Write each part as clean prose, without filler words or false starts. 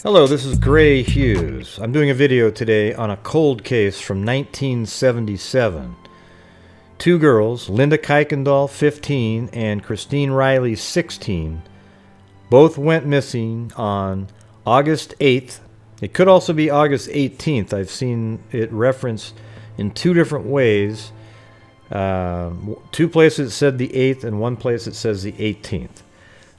Hello, this is Gray Hughes. I'm doing a video today on a cold case from 1977. Two girls, Linda Kuykendall, 15, and Christine Riley, 16, both went missing on August 8th. It could also be August 18th. I've seen it referenced in two different ways. Two places it said the 8th and one place it says the 18th.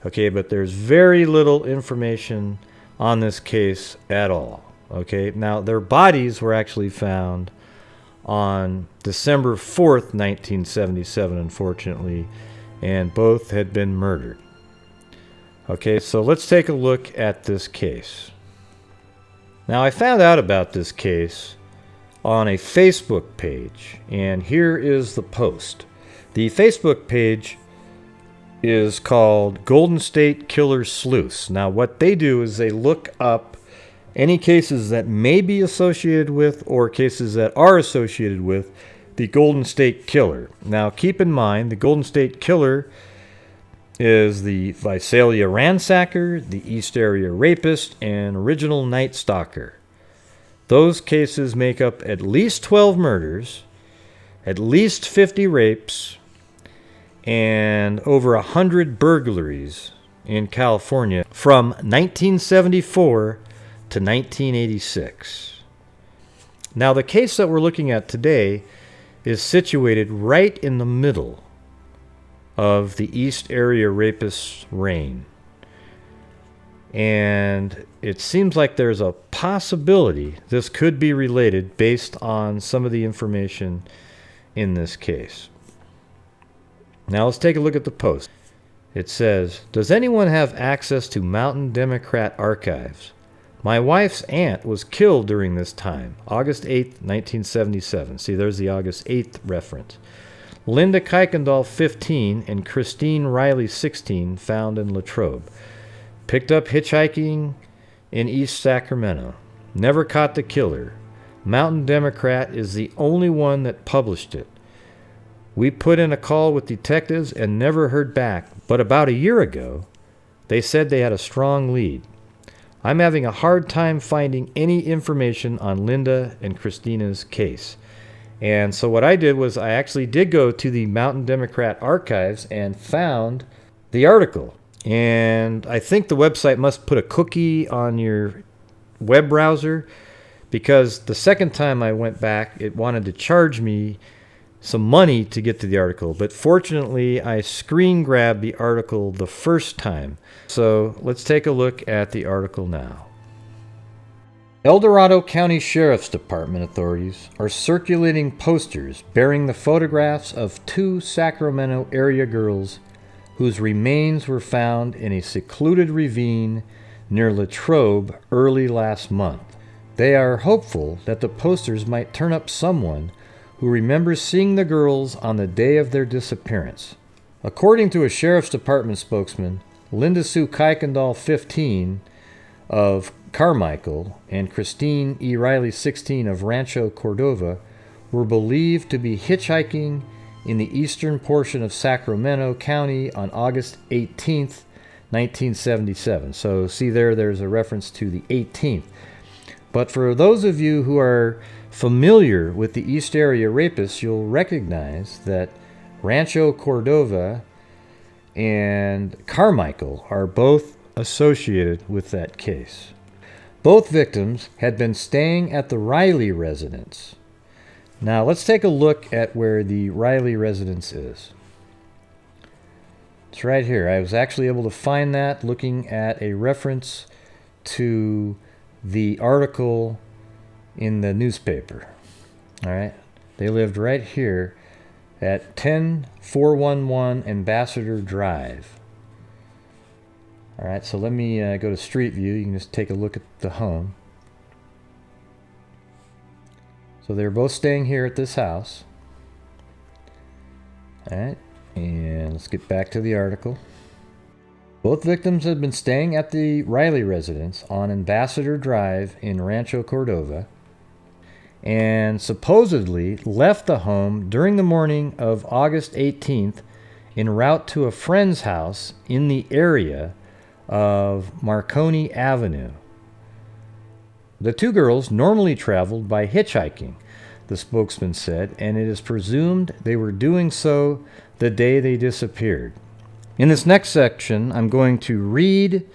Okay, but there's very little information on this case at all. Okay, now their bodies were actually found on December 4th, 1977, unfortunately, and both had been murdered. Okay, so let's take a look at this case. Now, I found out about this case on a Facebook page, and here is the post. The Facebook page is called Golden State Killer Sleuths. Now, what they do is they look up any cases that may be associated with or cases that are associated with the Golden State Killer. Now, keep in mind, the Golden State Killer is the Visalia Ransacker, the East Area Rapist, and Original Night Stalker. Those cases make up at least 12 murders, at least 50 rapes, and over 100 burglaries in California from 1974 to 1986. Now, the case that we're looking at today is situated right in the middle of the East Area Rapist's reign. And it seems like there's a possibility this could be related based on some of the information in this case. Now let's take a look at the post. It says, "Does anyone have access to Mountain Democrat archives? My wife's aunt was killed during this time, August 8th, 1977. See, there's the August 8th reference. Linda Kuykendall, 15, and Christine Riley, 16, found in Latrobe. Picked up hitchhiking in East Sacramento. Never caught the killer. Mountain Democrat is the only one that published it. We put in a call with detectives and never heard back, but about a year ago, they said they had a strong lead. I'm having a hard time finding any information on Linda and Christina's case." And so what I did was I actually did go to the Mountain Democrat archives and found the article. And I think the website must put a cookie on your web browser, because the second time I went back, it wanted to charge me some money to get to the article. But fortunately, I screen grabbed the article the first time. So let's take a look at the article now. El Dorado County Sheriff's Department authorities are circulating posters bearing the photographs of two Sacramento area girls whose remains were found in a secluded ravine near Latrobe early last month. They are hopeful that the posters might turn up someone who remembers seeing the girls on the day of their disappearance. According to a Sheriff's Department spokesman, Linda Sue Kuykendall, 15, of Carmichael, and Christine E. Riley, 16, of Rancho Cordova, were believed to be hitchhiking in the eastern portion of Sacramento County on August 18th, 1977. So see there's a reference to the 18th. But for those of you who are familiar with the East Area Rapists, you'll recognize that Rancho Cordova and Carmichael are both associated with that case. Both victims had been staying at the Riley residence. Now let's take a look at where the Riley residence is. It's right here. I was actually able to find that looking at a reference to the article in the newspaper. All right, they lived right here at 10411 Ambassador Drive. All right, so let me go to Street View. You can just take a look at the home. So they're both staying here at this house. All right, and let's get back to the article. Both victims had been staying at the Riley residence on Ambassador Drive in Rancho Cordova, and supposedly left the home during the morning of August 18th en route to a friend's house in the area of Marconi Avenue. The two girls normally traveled by hitchhiking, the spokesman said, and it is presumed they were doing so the day they disappeared. In this next section, I'm going to read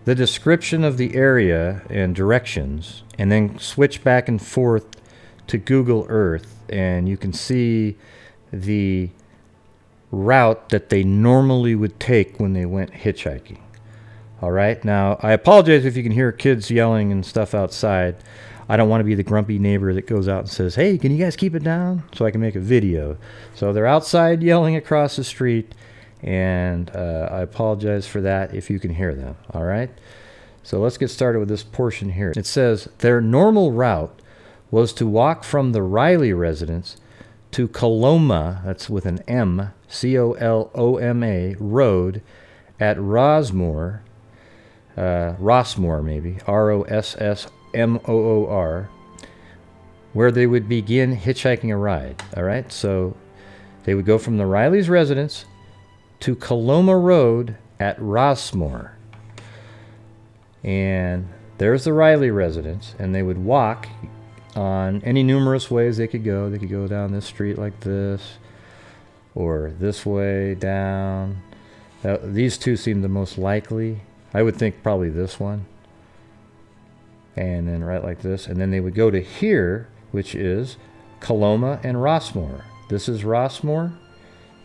the description of the area and directions, and then switch back and forth to Google Earth, and you can see the route that they normally would take when they went hitchhiking. All right, now I apologize if you can hear kids yelling and stuff outside. I don't want to be the grumpy neighbor that goes out and says, "Hey, can you guys keep it down?" so I can make a video. So they're outside yelling across the street, and I apologize for that if you can hear them. All right, so let's get started with this portion here. It says their normal route was to walk from the Riley residence to Coloma, that's with an M, Coloma Road at Rossmoor, maybe, Rossmoor, where they would begin hitchhiking a ride. All right, so they would go from the Riley's residence to Coloma Road at Rossmoor. And there's the Riley residence, and they would walk on any numerous ways they could go. They could go down this street like this, or this way down. These two seem the most likely. I would think probably this one. And then right like this. And then they would go to here, which is Coloma and Rossmoor. This is Rossmoor,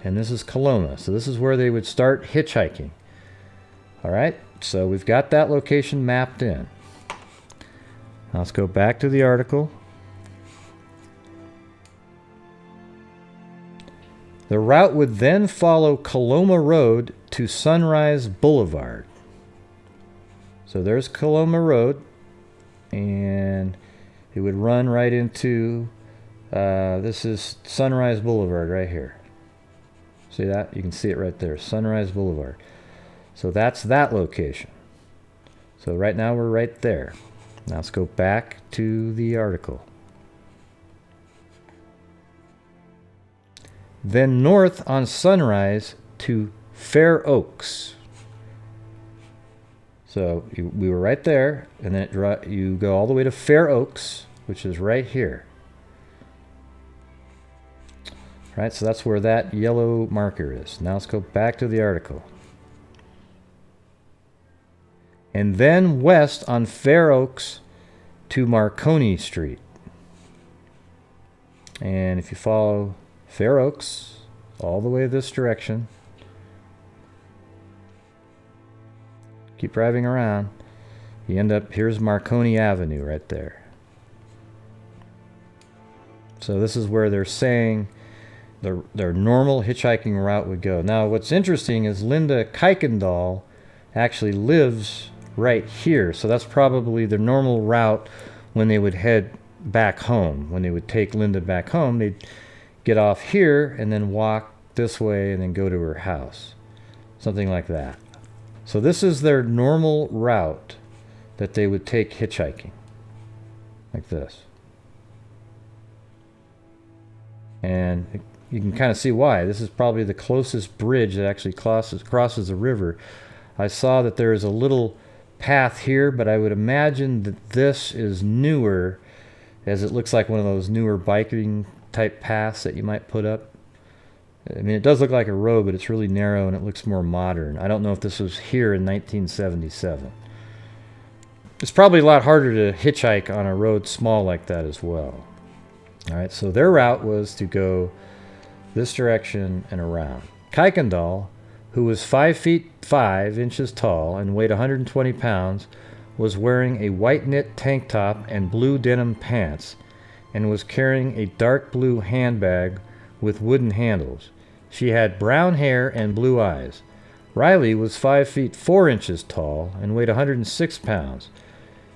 and this is Coloma. So this is where they would start hitchhiking. All right, so we've got that location mapped in. Now let's go back to the article. The route would then follow Coloma Road to Sunrise Boulevard. So there's Coloma Road, and it would run right into, this is Sunrise Boulevard right here. See that? You can see it right there, Sunrise Boulevard. So that's that location. So right now we're right there. Now let's go back to the article. Then north on Sunrise to Fair Oaks. So we were right there, and then you go all the way to Fair Oaks, which is right here. All right, so that's where that yellow marker is. Now let's go back to the article. And then west on Fair Oaks to Marconi Street. And if you follow Fair Oaks all the way this direction, keep driving around, you end up, here's Marconi Avenue right there. So this is where they're saying their normal hitchhiking route would go. Now what's interesting is Linda Kuykendall actually lives right here, so that's probably the normal route when they would head back home. When they would take Linda back home, they'd get off here and then walk this way and then go to her house, something like that. So this is their normal route that they would take hitchhiking, like this. And you can kind of see why. This is probably the closest bridge that actually crosses the river. I saw that there is a little path here, but I would imagine that this is newer, as it looks like one of those newer biking type paths that you might put up. I mean, it does look like a road, but it's really narrow and it looks more modern. I don't know if this was here in 1977. It's probably a lot harder to hitchhike on a road small like that as well. All right, so their route was to go this direction and around. Kuykendall, who was 5 feet 5 inches tall and weighed 120 pounds, was wearing a white knit tank top and blue denim pants, and was carrying a dark blue handbag with wooden handles. She had brown hair and blue eyes. Riley was 5 feet 4 inches tall and weighed 106 pounds.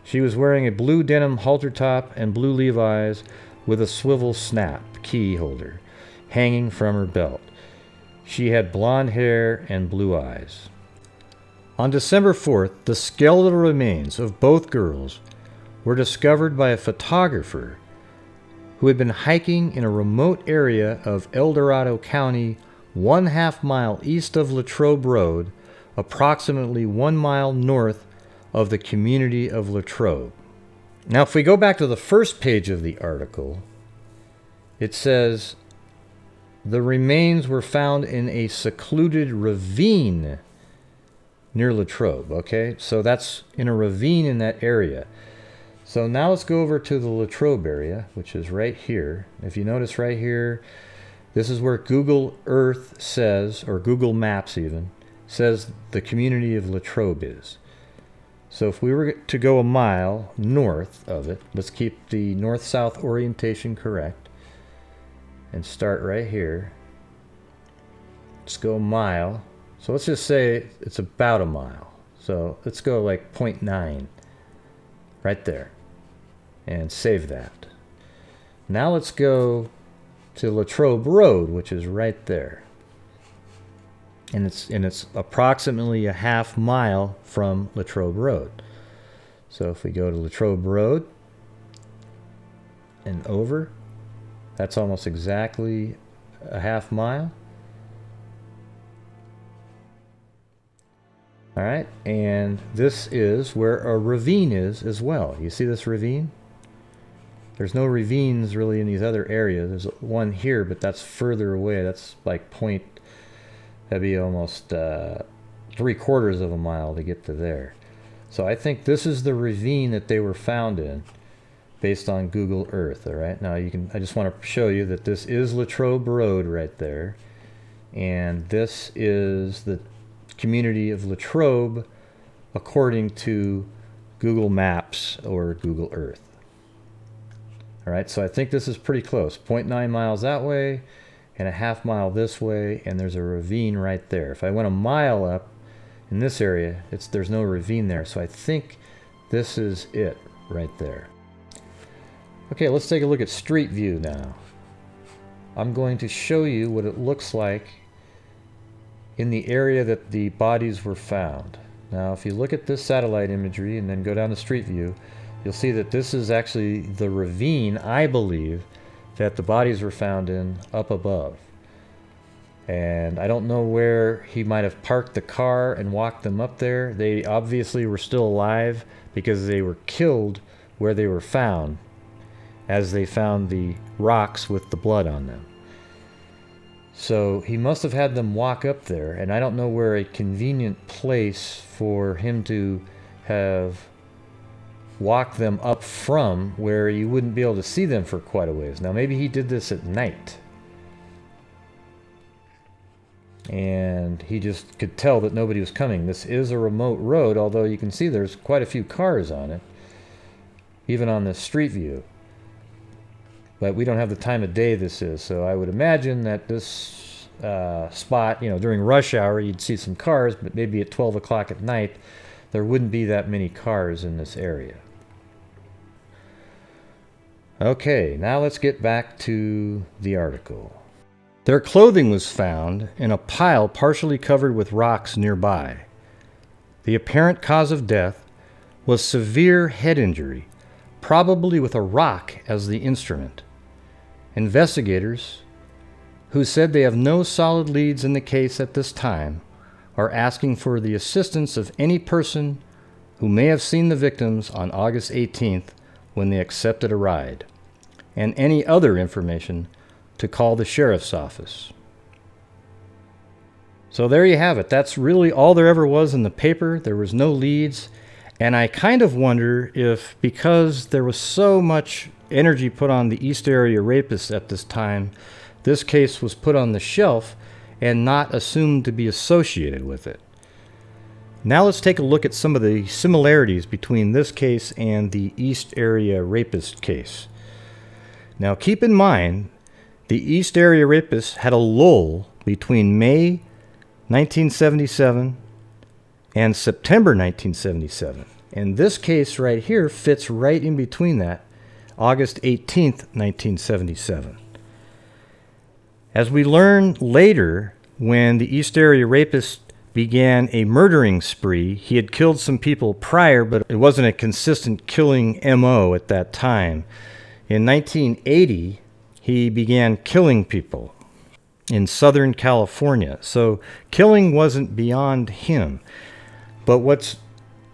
She was wearing a blue denim halter top and blue Levi's with a swivel snap key holder hanging from her belt. She had blonde hair and blue eyes. On December 4th, the skeletal remains of both girls were discovered by a photographer who had been hiking in a remote area of El Dorado County 1/2 mile east of Latrobe Road, approximately 1 mile north of the community of Latrobe. Now, if we go back to the first page of the article, it says the remains were found in a secluded ravine near Latrobe. Okay, so that's in a ravine in that area. So now let's go over to the Latrobe area, which is right here. If you notice right here, this is where Google Earth says, or Google Maps even, says the community of Latrobe is. So if we were to go a mile north of it, let's keep the north-south orientation correct and start right here. Let's go a mile. So let's just say it's about a mile. So let's go like 0.9 right there and save that. Now let's go to Latrobe Road, which is right there. And it's approximately a half mile from Latrobe Road. So if we go to Latrobe Road and over, that's almost exactly a half mile. All right, and this is where a ravine is as well. You see this ravine? There's no ravines really in these other areas. There's one here, but that's further away. That's like that'd be almost 3/4 of a mile to get to there. So I think this is the ravine that they were found in based on Google Earth. All right, now I just want to show you that this is Latrobe Road right there, and this is the community of Latrobe according to Google Maps or Google Earth. All right, so I think this is pretty close. 0.9 miles that way and a half mile this way, and there's a ravine right there. If I went a mile up in this area, there's no ravine there, so I think this is it right there. Okay, let's take a look at Street View now. I'm going to show you what it looks like in the area that the bodies were found. Now, if you look at this satellite imagery and then go down to Street View, you'll see that this is actually the ravine, I believe, that the bodies were found in up above. And I don't know where he might have parked the car and walked them up there. They obviously were still alive because they were killed where they were found, as they found the rocks with the blood on them. So he must have had them walk up there, and I don't know where a convenient place for him to have walked them up from where you wouldn't be able to see them for quite a ways. Now maybe he did this at night, and he just could tell that nobody was coming. This is a remote road, although you can see there's quite a few cars on it, even on the Street View. But we don't have the time of day this is, so I would imagine that this spot, during rush hour, you'd see some cars, but maybe at 12 o'clock at night, there wouldn't be that many cars in this area. Okay, now let's get back to the article. Their clothing was found in a pile partially covered with rocks nearby. The apparent cause of death was severe head injury, probably with a rock as the instrument. Investigators, who said they have no solid leads in the case at this time, are asking for the assistance of any person who may have seen the victims on August 18th when they accepted a ride, and any other information to call the sheriff's office. So there you have it. That's really all there ever was in the paper. There was no leads, and I kind of wonder if, because there was so much energy put on the East Area Rapist at this time, this case was put on the shelf and not assumed to be associated with it. Now let's take a look at some of the similarities between this case and the East Area Rapist case. Now keep in mind, the East Area Rapist had a lull between May 1977 and September 1977. And this case right here fits right in between that, August 18th, 1977. As we learn later, when the East Area Rapist began a murdering spree, he had killed some people prior, but it wasn't a consistent killing MO at that time. In 1980, he began killing people in Southern California. So killing wasn't beyond him. But what's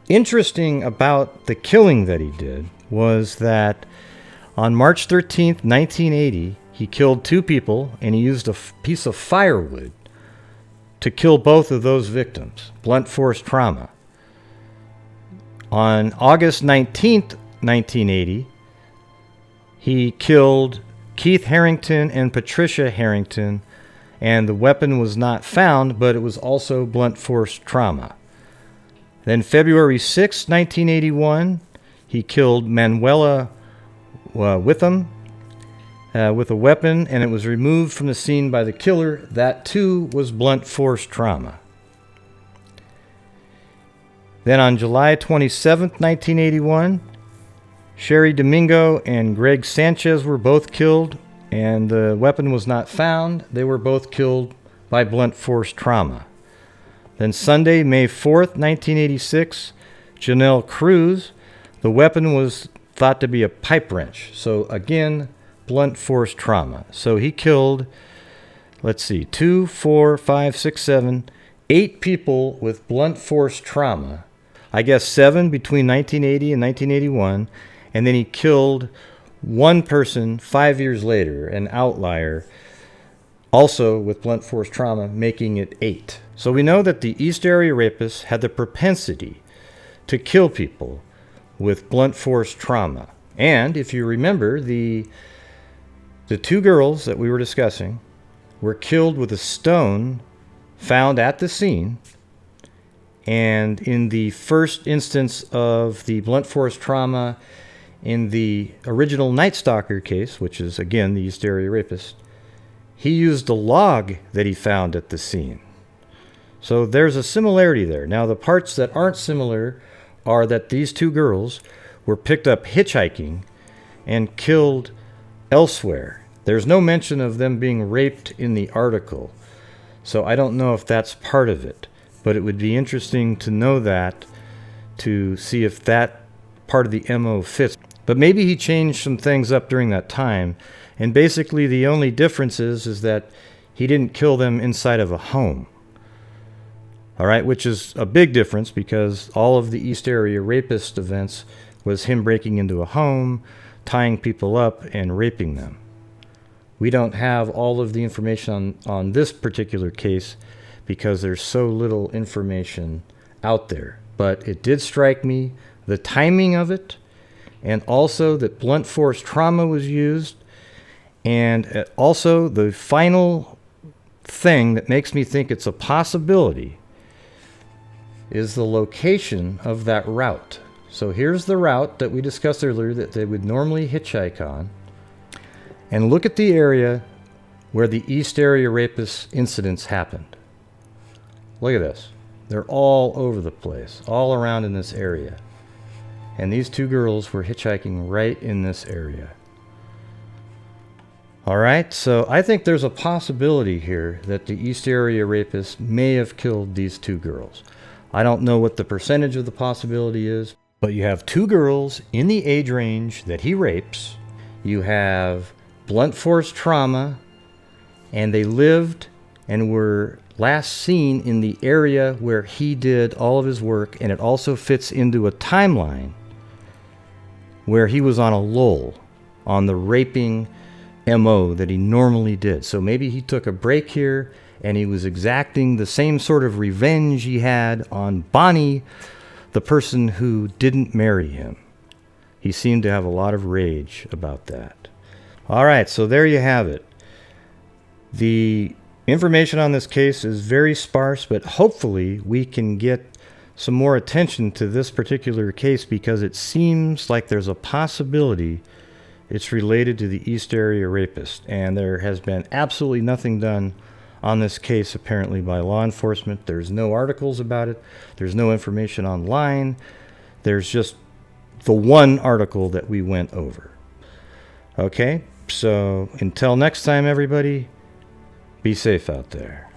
interesting about the killing that he did was that on March 13th, 1980, he killed 2 people, and he used a piece of firewood to kill both of those victims, blunt force trauma. On August 19th, 1980, he killed Keith Harrington and Patricia Harrington, and the weapon was not found, but it was also blunt force trauma. Then February 6, 1981, he killed Manuela Witham with a weapon, and it was removed from the scene by the killer. That too was blunt force trauma. Then on July 27th, 1981, Sherry Domingo and Greg Sanchez were both killed, and the weapon was not found. They were both killed by blunt force trauma. Then Sunday, May 4th, 1986, Janelle Cruz, the weapon was thought to be a pipe wrench. So again, blunt force trauma. So he killed, 2, 4, 5, 6, 7, 8 people with blunt force trauma. I guess 7 between 1980 and 1981. And then he killed one person 5 years later, an outlier, also with blunt force trauma, making it 8. So we know that the East Area Rapists had the propensity to kill people with blunt force trauma. And if you remember, the 2 girls that we were discussing were killed with a stone found at the scene. And in the first instance of the blunt force trauma in the original Night Stalker case, which is again the East Area Rapist, he used a log that he found at the scene. So there's a similarity there. Now the parts that aren't similar are that these 2 girls were picked up hitchhiking and killed elsewhere. There's no mention of them being raped in the article. So I don't know if that's part of it. But it would be interesting to know that, to see if that part of the MO fits. But maybe he changed some things up during that time. And basically the only difference is that he didn't kill them inside of a home. All right, which is a big difference because all of the East Area Rapist events was him breaking into a home, tying people up, and raping them. We don't have all of the information on this particular case because there's so little information out there. But it did strike me, the timing of it, and also that blunt force trauma was used, and also the final thing that makes me think it's a possibility is the location of that route. So here's the route that we discussed earlier that they would normally hitchhike on. And look at the area where the East Area Rapist incidents happened. Look at this. They're all over the place, all around in this area. And these 2 girls were hitchhiking right in this area. All right, so I think there's a possibility here that the East Area Rapist may have killed these 2 girls. I don't know what the percentage of the possibility is, but you have 2 girls in the age range that he rapes. You have blunt force trauma, and they lived and were last seen in the area where he did all of his work, and it also fits into a timeline where he was on a lull on the raping MO that he normally did. So maybe he took a break here and he was exacting the same sort of revenge he had on Bonnie, the person who didn't marry him. He seemed to have a lot of rage about that. All right, so there you have it. The information on this case is very sparse, but hopefully we can get some more attention to this particular case because it seems like there's a possibility it's related to the East Area Rapist. And there has been absolutely nothing done on this case apparently by law enforcement. There's no articles about it. There's no information online. There's just the one article that we went over. Okay, so until next time, everybody, be safe out there.